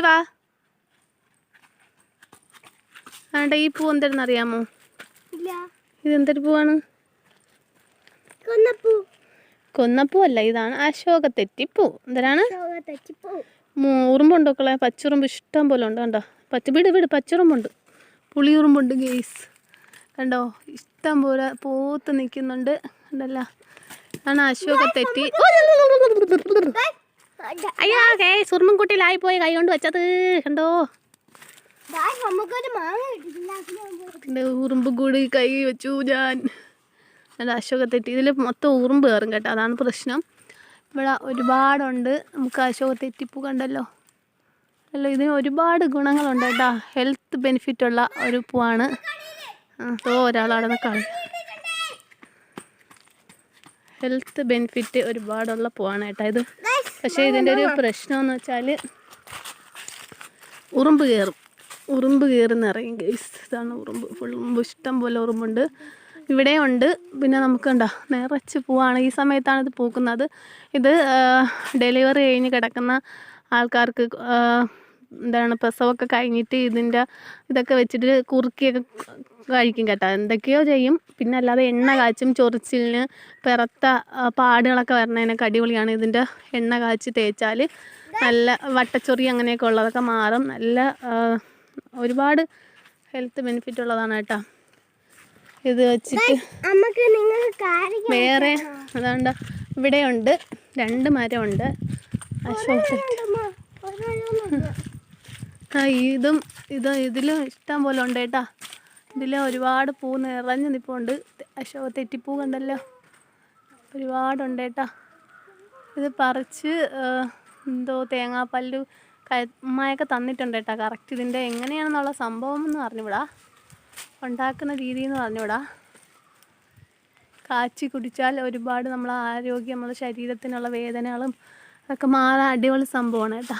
നോക്കാ. ആണ്ട ഈ പൂ എന്താണെന്ന് അറിയാമോ? ഇതെന്തൊരു പൂവാണ്? കൊന്നപ്പൂ അല്ല, ഇതാണ് അശോക തെറ്റിപ്പൂ. എന്തിനാണ്? ഉറുമ്പുണ്ടോക്കളെ, പച്ചുറുമ്പ് ഇഷ്ടം പോലെ ഉണ്ട്. കണ്ടോ? വീട് പച്ചുറുമ്പുണ്ട്, പുളിയുറുമ്പുണ്ട് ഗെയ്സ്. കണ്ടോ? ഇഷ്ടം പോലെ പൂത്ത് നിൽക്കുന്നുണ്ട്. കണ്ടല്ലോ, ആണ് അശോക തെറ്റി. അയ്യോ ഗെയ്സ്, ഉറുമ്പുംകുട്ടിയിലായി പോയി കൈ കൊണ്ട് വെച്ചത്. കണ്ടോ? ഉറുമ്പ് കൂടി കൈ വെച്ചു ഞാൻ. അല്ല, അശോക തെറ്റി. ഇതിൽ മൊത്തം ഉറുമ്പ് കയറും കേട്ടോ, അതാണ് പ്രശ്നം. ഇവിടെ ഒരുപാടുണ്ട്. നമുക്ക് അശോക തെറ്റിപ്പൂ കണ്ടല്ലോ. അല്ല, ഇതിന് ഒരുപാട് ഗുണങ്ങളുണ്ട് കേട്ടോ. ഹെൽത്ത് ബെനിഫിറ്റ് ഉള്ള ഒരു പൂവാണ്. ഒരാളവിടെ കളി. ഹെൽത്ത് ബെനിഫിറ്റ് ഒരുപാടുള്ള പൂവാണ് കേട്ടോ ഇത്. പക്ഷേ ഇതിൻ്റെ ഒരു പ്രശ്നമെന്ന് വെച്ചാൽ ഉറുമ്പ് കയറി നിറയും ഗൈസ്. ഇതാണ് ഉറുമ്പ് ഇഷ്ടം പോലെ ഉറുമ്പുണ്ട്. ഇവിടെ ഉണ്ട്. പിന്നെ നമുക്ക് കണ്ടോ, നിറച്ച് പൂവാണ്. ഈ സമയത്താണ് ഇത് പൂക്കുന്നത്. ഇത് ഡെലിവറി കഴിഞ്ഞ് കിടക്കുന്ന ആൾക്കാർക്ക്, എന്താണ്, പ്രസവമൊക്കെ കഴിഞ്ഞിട്ട് ഇതൊക്കെ വെച്ചിട്ട് കുറുക്കിയൊക്കെ കഴിക്കും കേട്ടോ. എന്തൊക്കെയോ ചെയ്യും. പിന്നെ അല്ലാതെ എണ്ണ കാച്ചും. ചൊറിച്ചിലിന്, പിറത്ത പാടുകളൊക്കെ വരണതിനൊക്കെ അടിപൊളിയാണ്. ഇതിൻ്റെ എണ്ണ കാച്ചി തേച്ചാൽ നല്ല വട്ടച്ചൊറി അങ്ങനെയൊക്കെ ഉള്ളതൊക്കെ മാറും. നല്ല ഒരുപാട് ഹെൽത്ത് ബെനിഫിറ്റ് ഉള്ളതാണ് കേട്ടോ. ഇത് വെച്ചിട്ട് വേറെ അതുകൊണ്ട് ഇവിടെയുണ്ട് 2 മരമുണ്ട് അശോക. ഇതിലും ഇഷ്ടം പോലെ ഉണ്ട് കേട്ടോ. ഇതിൽ ഒരുപാട് പൂ നിറഞ്ഞ് നിൽപ്പുണ്ട്. അശോക തെറ്റിപ്പൂ കണ്ടല്ലോ, ഒരുപാടുണ്ട് കേട്ടോ. ഇത് പറിച്ച് എന്തോ തേങ്ങാപ്പല്ലു ഉമ്മയൊക്കെ തന്നിട്ടുണ്ട് കേട്ടോ. കറക്റ്റ് ഇതിൻ്റെ എങ്ങനെയാണെന്നുള്ള സംഭവം എന്ന് പറഞ്ഞുവിടാ, ഉണ്ടാക്കുന്ന രീതി എന്ന് പറഞ്ഞുവിടാ. കാച്ചി കുടിച്ചാൽ ഒരുപാട് നമ്മളെ ആരോഗ്യം, നമ്മുടെ ശരീരത്തിനുള്ള വേദനകളും ഒക്കെ മാറാൻ അടിപൊളി സംഭവമാണ് കേട്ടോ.